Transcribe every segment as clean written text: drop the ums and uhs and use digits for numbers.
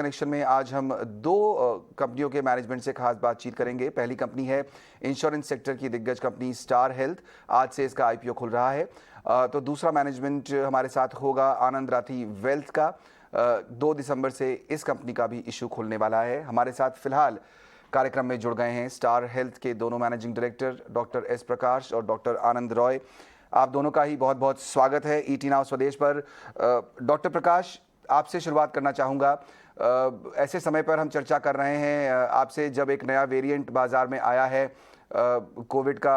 Connection में आज हम दो कंपनियों के मैनेजमेंट से खास बातचीत करेंगे। पहली कंपनी है इंश्योरेंस सेक्टर की दिग्गज कंपनी स्टार हेल्थ। आज से इसका आईपीओ खुल रहा है। तो दूसरा मैनेजमेंट हमारे साथ होगा आनंद राठी वेल्थ का। 2 दिसंबर से इस कंपनी का भी इशू खुलने वाला है। हमारे साथ फिलहाल कार्यक्रम में जुड़ गए हैं स्टार हेल्थ के दोनों मैनेजिंग डायरेक्टर डॉक्टर एस प्रकाश और डॉक्टर आनंद रॉय। आप दोनों का ही बहुत बहुत स्वागत है ईटी नाउ स्वदेश पर। डॉक्टर प्रकाश, आपसे शुरुआत करना चाहूँगा। ऐसे समय पर हम चर्चा कर रहे हैं आपसे जब एक नया वेरिएंट बाज़ार में आया है कोविड का,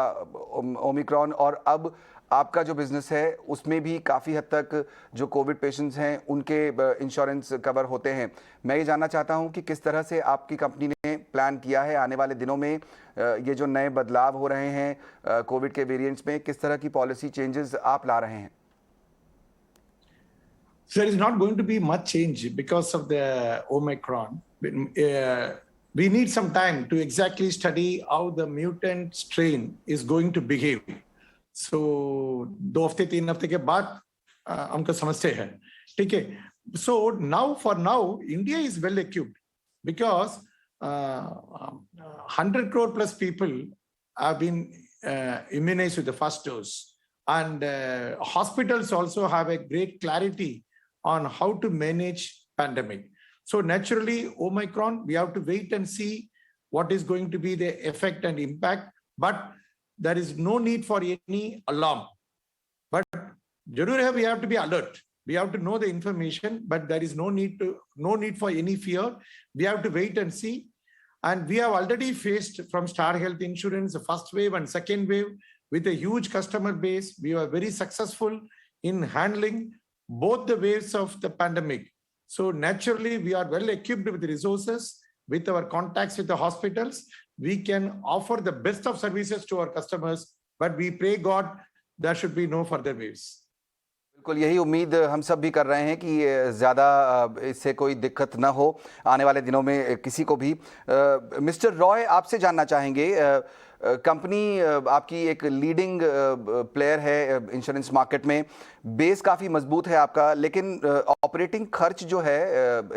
ओमिक्रॉन, और अब आपका जो बिज़नेस है उसमें भी काफ़ी हद तक जो कोविड पेशेंट्स हैं उनके इंश्योरेंस कवर होते हैं। मैं ये जानना चाहता हूं कि किस तरह से आपकी कंपनी ने प्लान किया है आने वाले दिनों में ये जो नए बदलाव हो रहे हैं कोविड के वेरिएंट्स में, किस तरह की पॉलिसी चेंजेस आप ला रहे हैं? There is not going to be much change because of the Omicron. We need some time to exactly study how the mutant strain is going to behave. So 2 हफ्ते 3 हफ्ते के बाद हमको समझते हैं, ठीक है? So for now, India is well equipped because 100 crore plus people have been immunized with the first dose, and hospitals also have a great clarity on how to manage pandemic. So naturally, Omicron, we have to wait and see what is going to be the effect and impact, but there is no need for any alarm. But we have to be alert. We have to know the information, but there is no need for any fear. We have to wait and see. And we have already faced from Star Health Insurance, the first wave and second wave with a huge customer base. We were very successful in handling both the waves of the pandemic. So naturally, we are well equipped with the resources, with our contacts with the hospitals. We can offer the best of services to our customers, but we pray God there should be no further waves. बिल्कुल यही उम्मीद हम सब भी कर रहे हैं कि ज़्यादा इससे कोई दिक्कत ना हो आने वाले दिनों में किसी को भी। मिस्टर रॉय, आपसे जानना चाहेंगे, कंपनी आपकी एक लीडिंग प्लेयर है इंश्योरेंस मार्केट में, बेस काफ़ी मजबूत है आपका, लेकिन ऑपरेटिंग खर्च जो है,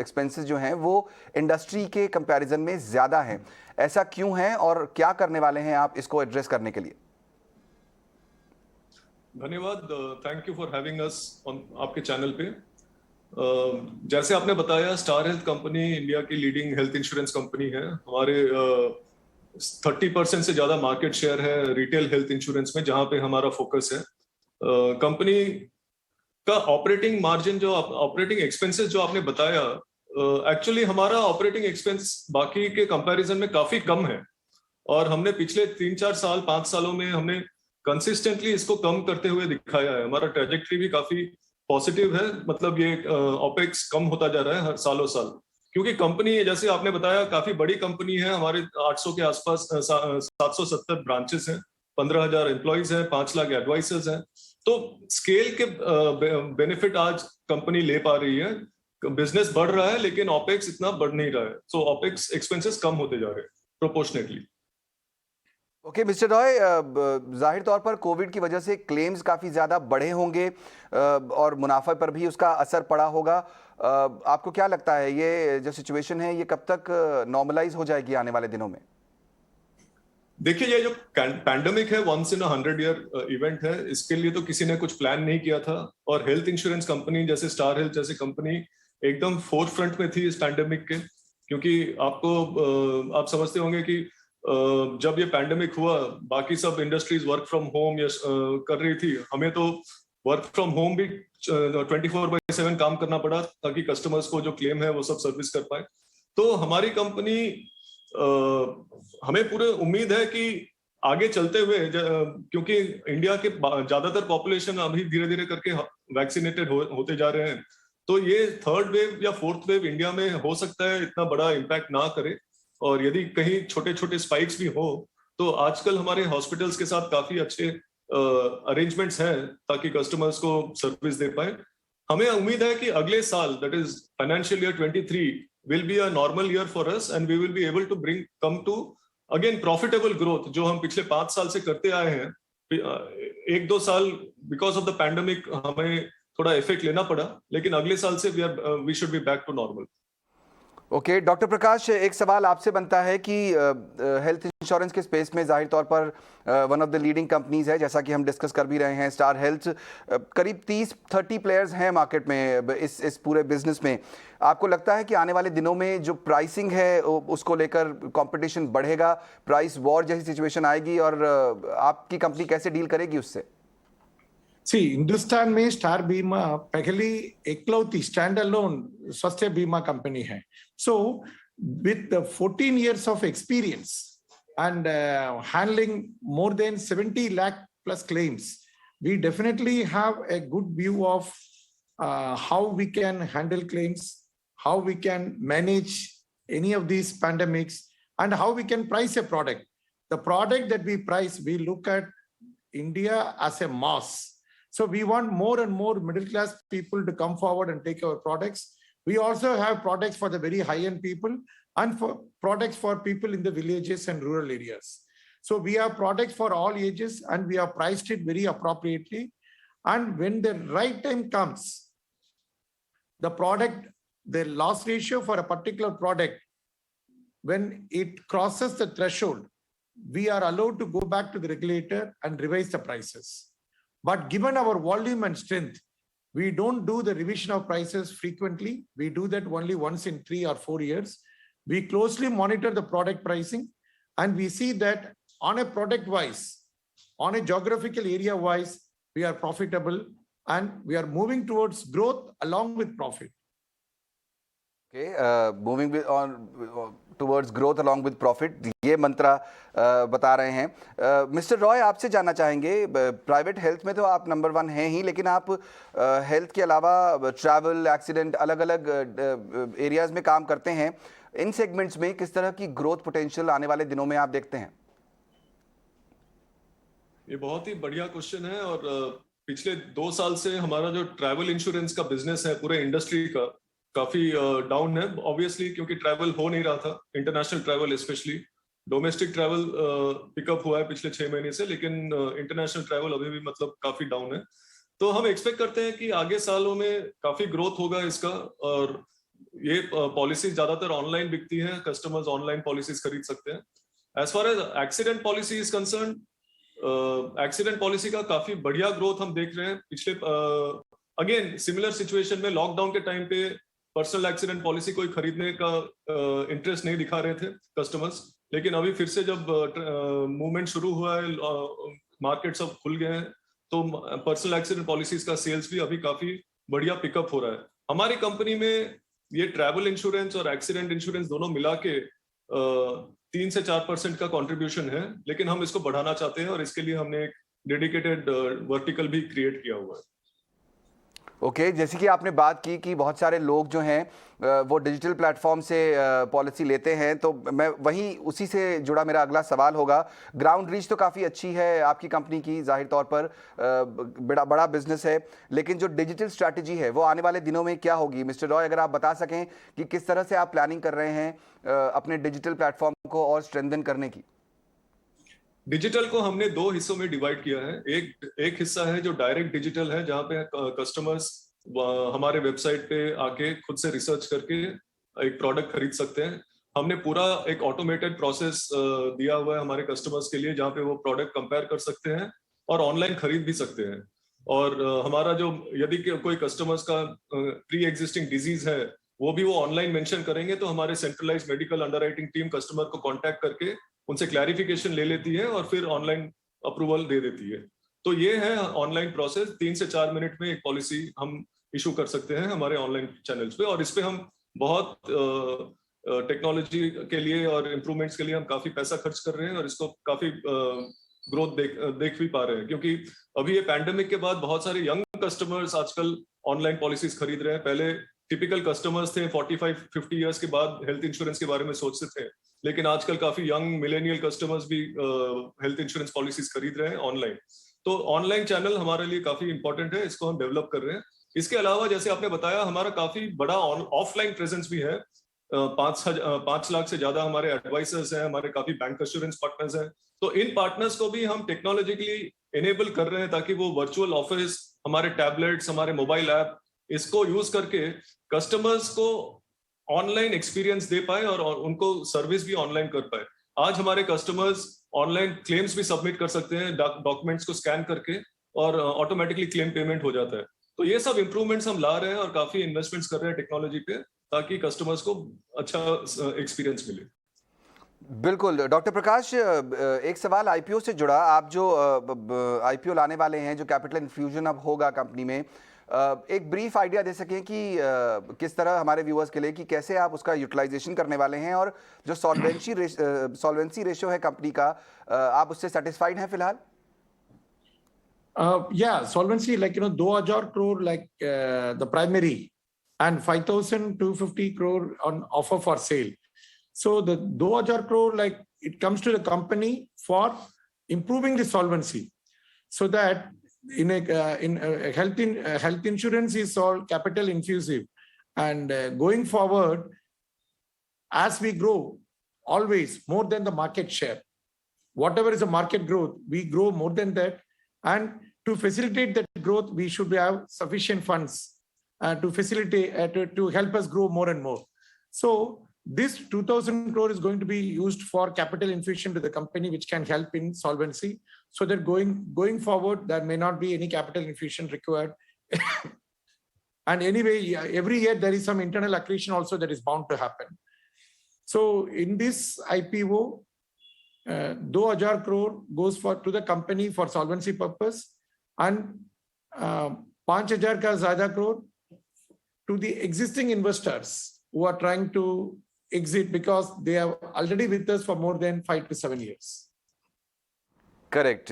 एक्सपेंसेस जो हैं, वो इंडस्ट्री के कंपैरिजन में ज़्यादा हैं। ऐसा क्यों है और क्या करने वाले हैं आप इसको एड्रेस करने के लिए? धन्यवाद, thank you for having us on आपके चैनल पे। जैसे आपने बताया, स्टार हेल्थ कंपनी इंडिया की लीडिंग हेल्थ इंश्योरेंस कंपनी है। हमारे 30% से ज्यादा मार्केट शेयर है रिटेल हेल्थ इंश्योरेंस में, जहां पे हमारा फोकस है। कंपनी का ऑपरेटिंग मार्जिन, जो ऑपरेटिंग एक्सपेंसेस जो आपने बताया, एक्चुअली हमारा ऑपरेटिंग एक्सपेंस बाकी के कंपैरिजन में काफी कम है, और हमने पिछले 3-4 साल 5 सालों में हमने कंसिस्टेंटली इसको कम करते हुए दिखाया है। हमारा ट्रेजेक्टरी भी काफी पॉजिटिव है, मतलब ये ऑपेक्स कम होता जा रहा है हर सालों साल, क्योंकि कंपनी, जैसे आपने बताया, काफी बड़ी कंपनी है। हमारे 800 के आसपास 770 ब्रांचेस हैं, 15,000 एम्प्लॉइज हैं, 5 लाख एडवाइजर्स हैं। तो स्केल के बेनिफिट आज कंपनी ले पा रही है। बिजनेस बढ़ रहा है लेकिन ऑपेक्स इतना बढ़ नहीं रहा है, सो ऑपेक्स एक्सपेंसेस कम होते जा रहे हैं प्रोपोर्शनेटली। ओके मिस्टर रॉय, जाहिर तौर पर कोविड की वजह से क्लेम्स काफ़ी ज़्यादा बढ़े होंगे और मुनाफे पर भी उसका असर पड़ा होगा। आपको क्या लगता है ये जो सिचुएशन है ये कब तक नॉर्मलाइज हो जाएगी आने वाले दिनों में? देखिए, ये जो पैंडेमिक है, वंस इन 100 ईयर इवेंट है। इसके लिए तो किसी ने कुछ प्लान नहीं किया था, और हेल्थ इंश्योरेंस कंपनी जैसे स्टार हेल्थ जैसी कंपनी एकदम फोर्थ फ्रंट में थी इस पैंडेमिक के। क्योंकि आप समझते होंगे कि जब ये पैंडेमिक हुआ, बाकी सब इंडस्ट्रीज वर्क फ्रॉम होम कर रही थी। हमें तो वर्क फ्रॉम होम भी 24/7 काम करना पड़ा, ताकि कस्टमर्स को जो क्लेम है वो सब सर्विस कर पाए। तो हमारी कंपनी, हमें पूरी उम्मीद है कि आगे चलते हुए, क्योंकि इंडिया के ज्यादातर पॉपुलेशन अभी धीरे धीरे करके वैक्सीनेटेड होते जा रहे हैं, तो ये थर्ड वेव या फोर्थ वेव इंडिया में हो सकता है इतना बड़ा इम्पैक्ट ना करे। और यदि कहीं छोटे छोटे स्पाइक्स भी हो, तो आजकल हमारे हॉस्पिटल्स के साथ काफी अच्छे अरेंजमेंट्स हैं ताकि कस्टमर्स को सर्विस दे पाए। हमें उम्मीद है कि अगले साल, that is financial year 23, will be a normal year for us, and we will be able to come to again profitable growth, जो हम पिछले 5 साल से करते आए हैं। 1-2 साल बिकॉज ऑफ द पैंडेमिक हमें थोड़ा इफेक्ट लेना पड़ा, लेकिन अगले साल से we should be back to normal. Okay doctor Prakash, एक सवाल आपसे बनता है कि हेल्थ इंश्योरेंस के स्पेस में जाहिर तौर पर one of the leading companies है, जैसा कि हम डिस्कस कर भी रहे हैं, स्टार हेल्थ। करीब 30-30 प्लेयर्स हैं मार्केट में इस पूरे बिजनेस में। आपको लगता है कि आने वाले दिनों में जो प्राइसिंग है उसको लेकर कंपटीशन बढ़ेगा, प्राइस वॉर जैसी सिचुएशन आएगी, और आपकी कंपनी कैसे डील करेगी उससे? See, हिंदुस्तान में स्टार बीमा पहली एकलौती स्टैंड अलोन स्वास्थ्य बीमा कंपनी है. So, with 14 years of experience and handling more than 70 lakh plus claims, we definitely have a good view of how we can handle claims, how we can manage any of these pandemics, and how we can price a product. The product that we price, we look at India as a mass. So we want more and more middle class people to come forward and take our products. We also have products for the very high end people and for products for people in the villages and rural areas. So we have products for all ages and we have priced it very appropriately. And when the right time comes, the product, the loss ratio for a particular product, when it crosses the threshold, we are allowed to go back to the regulator and revise the prices. But given our volume and strength, we don't do the revision of prices frequently. We do that only once in 3 or 4 years. We closely monitor the product pricing and we see that on a product wise, on a geographical area wise, we are profitable and we are moving towards growth along with profit. Okay, moving on towards growth along with profit, ये मंत्रा बता रहे हैं। Mister Roy, आपसे जानना चाहेंगे, private health में तो आप नंबर 1 हैं ही, लेकिन आप हेल्थ के अलावा ट्रैवल, एक्सीडेंट, अलग अलग एरियाज में काम करते हैं। इन सेगमेंट्स में किस तरह की ग्रोथ पोटेंशियल आने वाले दिनों में आप देखते हैं? ये बहुत ही बढ़िया क्वेश्चन है। और पिछले 2 साल से हमारा जो ट्रैवल इंश्योरेंस का बिजनेस है पूरे इंडस्ट्री का काफी डाउन है, ऑब्वियसली, क्योंकि ट्रैवल हो नहीं रहा था, international travel specially. Domestic travel pickup हुआ है पिछले 6 महीने से, लेकिन इंटरनेशनल ट्रैवल अभी भी मतलब काफी डाउन है। तो हम एक्सपेक्ट करते हैं कि आगे सालों में काफी ग्रोथ होगा इसका। और ये पॉलिसी ज्यादातर ऑनलाइन बिकती है, कस्टमर्स ऑनलाइन पॉलिसीज खरीद सकते हैं। As far as accident policy is concern, accident policy का काफी बढ़िया ग्रोथ हम देख रहे हैं। पिछले अगेन सिमिलर सिचुएशन में लॉकडाउन के टाइम पे पर्सनल एक्सीडेंट पॉलिसी कोई खरीदने का इंटरेस्ट नहीं दिखा रहे थे कस्टमर्स, लेकिन अभी फिर से जब मूवमेंट शुरू हुआ है, मार्केट सब खुल गए हैं, तो पर्सनल एक्सीडेंट पॉलिसीज का सेल्स भी अभी काफी बढ़िया पिकअप हो रहा है। हमारी कंपनी में ये ट्रैवल इंश्योरेंस और एक्सीडेंट इंश्योरेंस दोनों मिला के 3 से 4% का कंट्रीब्यूशन है, लेकिन हम इसको बढ़ाना चाहते हैं और इसके लिए हमने एक डेडिकेटेड वर्टिकल भी क्रिएट किया हुआ है। ओके, जैसे कि आपने बात की कि बहुत सारे लोग जो हैं वो डिजिटल प्लेटफॉर्म से पॉलिसी लेते हैं, तो मैं वहीं उसी से जुड़ा मेरा अगला सवाल होगा। ग्राउंड रीच तो काफ़ी अच्छी है आपकी कंपनी की, जाहिर तौर पर बड़ा बिजनेस है, लेकिन जो डिजिटल स्ट्रैटेजी है वो आने वाले दिनों में क्या होगी? मिस्टर रॉय, अगर आप बता सकें कि किस तरह से आप प्लानिंग कर रहे हैं अपने डिजिटल प्लेटफॉर्म को और स्ट्रेंथन करने की? डिजिटल को हमने 2 हिस्सों में डिवाइड किया है। एक हिस्सा है जो डायरेक्ट डिजिटल है, जहां पे कस्टमर्स हमारे वेबसाइट पे आके खुद से रिसर्च करके एक प्रोडक्ट खरीद सकते हैं। हमने पूरा एक ऑटोमेटेड प्रोसेस दिया हुआ है हमारे कस्टमर्स के लिए, जहां पे वो प्रोडक्ट कंपेयर कर सकते हैं और ऑनलाइन खरीद भी सकते हैं। और हमारा जो यदि कोई कस्टमर्स का प्री एग्जिस्टिंग डिजीज है वो भी वो ऑनलाइन मेंशन करेंगे, तो हमारे centralised medical underwriting team customer को कांटेक्ट करके उनसे क्लैरिफिकेशन ले लेती है और फिर ऑनलाइन अप्रूवल दे देती है। तो ये है ऑनलाइन प्रोसेस। 3 से 4 मिनट में एक पॉलिसी हम इशू कर सकते हैं हमारे ऑनलाइन चैनल्स पे, और इस पे हम बहुत टेक्नोलॉजी के लिए और इम्प्रूवमेंट्स के लिए हम काफी पैसा खर्च कर रहे हैं और इसको काफी ग्रोथ देख भी पा रहे हैं, क्योंकि अभी ये पैंडेमिक के बाद बहुत सारे यंग कस्टमर्स आजकल ऑनलाइन पॉलिसीज खरीद रहे हैं। पहले टिपिकल कस्टमर्स थे 45-50 इयर्स के बाद हेल्थ इंश्योरेंस के बारे में सोचते थे, लेकिन आजकल काफी यंग मिलेनियल कस्टमर्स भी हेल्थ इंश्योरेंस पॉलिसीज खरीद रहे हैं ऑनलाइन। तो ऑनलाइन चैनल हमारे लिए काफी इंपॉर्टेंट है, इसको हम डेवलप कर रहे हैं। इसके अलावा जैसे आपने बताया, हमारा काफी बड़ा ऑफलाइन प्रेजेंस भी है। 5 लाख से ज्यादा हमारे एडवाइजर्स हैं, हमारे काफी बैंक एश्योरेंस पार्टनर्स हैं। तो इन पार्टनर्स को भी हम टेक्नोलॉजिकली एनेबल कर रहे हैं ताकि वो वर्चुअल ऑफिस, हमारे टैबलेट्स, हमारे मोबाइल ऐप, इसको यूज करके कस्टमर्स को ऑनलाइन एक्सपीरियंस दे पाए और उनको सर्विस भी ऑनलाइन कर पाए। आज हमारे कस्टमर्स ऑनलाइन क्लेम्स भी सबमिट कर सकते हैं डॉक्यूमेंट्स को स्कैन करके, और ऑटोमेटिकली क्लेम पेमेंट हो जाता है। तो ये सब इंप्रूवमेंट्स हम ला रहे हैं और काफी इन्वेस्टमेंट्स कर रहे हैं टेक्नोलॉजी पे, ताकि कस्टमर्स को अच्छा एक्सपीरियंस मिले। बिल्कुल डॉक्टर प्रकाश, एक सवाल आईपीओ से जुड़ा। आप जो आईपीओ लाने वाले हैं, जो कैपिटल इन्फ्यूजन अब होगा कंपनी में, एक ब्रीफ आइडिया दे सकें कि किस तरह हमारे व्यूअर्स के लिए कि कैसे आप उसका यूटिलाइजेशन करने वाले हैं, और जो सॉल्वेंसी रेशियो है कंपनी का, आप उससे सेटिस्फाइड हैं फिलहाल? Yeah, solvency, like, 2,000 crore, like, the primary, and 5,250 crore on offer for sale. So the 2,000 crore, like, it comes to the company for improving the solvency, so that in a health insurance is all capital infusive, and going forward, as we grow, always more than the market share. Whatever is the market growth, we grow more than that. And to facilitate that growth, we should have sufficient funds to facilitate, to help us grow more and more. So this 2,000 crore is going to be used for capital infusion to the company, which can help in solvency, so that going forward, there may not be any capital infusion required. And anyway, every year there is some internal accretion also that is bound to happen. So in this IPO, 2,000 crore goes to the company for solvency purpose, and 5,000 ka zyada crore to the existing investors who are trying to exit, because they are already with us for more than 5 to 7 years. Correct.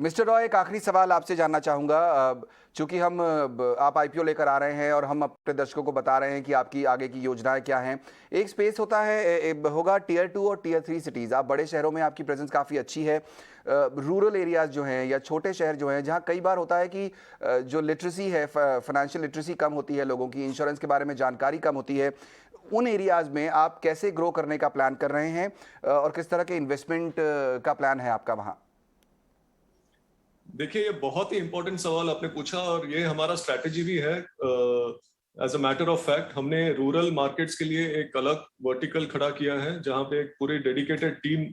Mister Roy, एक आखिरी सवाल आपसे जानना चाहूँगा। चूंकि आप IPO लेकर आ रहे हैं और हम अपने दर्शकों को बता रहे हैं कि आपकी आगे की योजनाएं क्या हैं, एक स्पेस होता है, होगा टियर 2 और टियर 3 सिटीज़। आप बड़े शहरों में आपकी प्रेजेंस काफ़ी अच्छी है। रूरल एरियाज़ जो हैं या छोटे शहर जो हैं, जहाँ कई बार होता है कि जो लिटरेसी है, फाइनेंशियल लिटरेसी कम होती है लोगों की, इंश्योरेंस के बारे में जानकारी कम होती है, उन एरियाज़ में आप कैसे ग्रो करने का प्लान कर रहे हैं, और किस तरह के इन्वेस्टमेंट का प्लान है आपका वहाँ? देखिए, ये बहुत ही इंपॉर्टेंट सवाल आपने पूछा, और ये हमारा स्ट्रैटेजी भी है। As a matter of fact, हमने रूरल मार्केट्स के लिए एक अलग वर्टिकल खड़ा किया है, जहां पे एक पूरी डेडिकेटेड टीम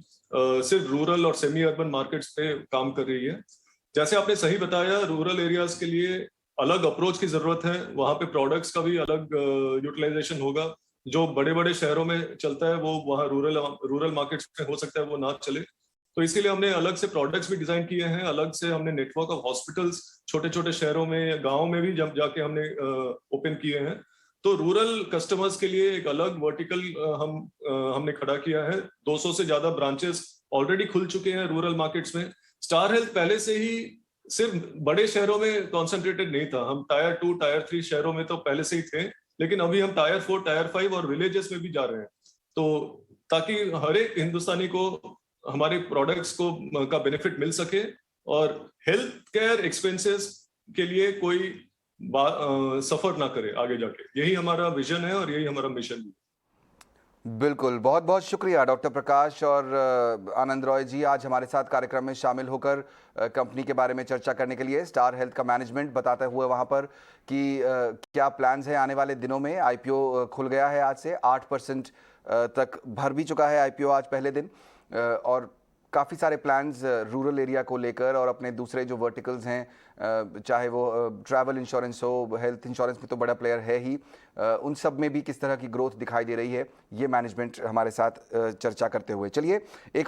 सिर्फ रूरल और सेमी अर्बन मार्केट्स पे काम कर रही है। जैसे आपने सही बताया, रूरल एरियाज के लिए अलग अप्रोच की जरूरत है। वहां पे प्रोडक्ट्स का भी अलग यूटिलाइजेशन होगा। जो बड़े बड़े शहरों में चलता है, वो वहाँ रूरल मार्केट्स में हो सकता है वो ना चले। तो इसीलिए हमने अलग से प्रोडक्ट्स भी डिजाइन किए हैं। अलग से हमने नेटवर्क ऑफ हॉस्पिटल्स छोटे छोटे शहरों में, गाँव में भी जब जाके हमने ओपन किए हैं। तो रूरल कस्टमर्स के लिए एक अलग वर्टिकल हमने खड़ा किया है। 200 से ज्यादा ब्रांचेस ऑलरेडी खुल चुके हैं रूरल मार्केट्स में। स्टार हेल्थ पहले से ही सिर्फ बड़े शहरों में कॉन्सेंट्रेटेड नहीं था। हम टायर 2, टायर 3 शहरों में तो पहले से ही थे, लेकिन अभी हम टायर 4, टायर 5 और विलेजेस में भी जा रहे हैं। तो ताकि हर एक हिंदुस्तानी को हमारे प्रोडक्ट्स का बेनिफिट मिल सके, और हेल्थ केयर एक्सपेंसेस के लिए कोई सफर ना करे आगे जाके। यही हमारा विजन है और यही हमारा मिशन है। बिल्कुल, बहुत बहुत शुक्रिया डॉक्टर प्रकाश और आनंद रॉय जी, आज हमारे साथ कार्यक्रम में शामिल होकर कंपनी के बारे में चर्चा करने के लिए। स्टार हेल्थ का मैनेजमेंट बताते हुए वहाँ पर कि क्या प्लान्स हैं आने वाले दिनों में। आईपीओ खुल गया है आज से, 8% तक भर भी चुका है आईपीओ आज पहले दिन, और काफ़ी सारे प्लान्स रूरल एरिया को लेकर, और अपने दूसरे जो वर्टिकल्स हैं, चाहे वो ट्रैवल इंश्योरेंस हो, हेल्थ इंश्योरेंस में तो बड़ा प्लेयर है ही, उन सब में भी किस तरह की ग्रोथ दिखाई दे रही है, ये मैनेजमेंट हमारे साथ चर्चा करते हुए। चलिए एक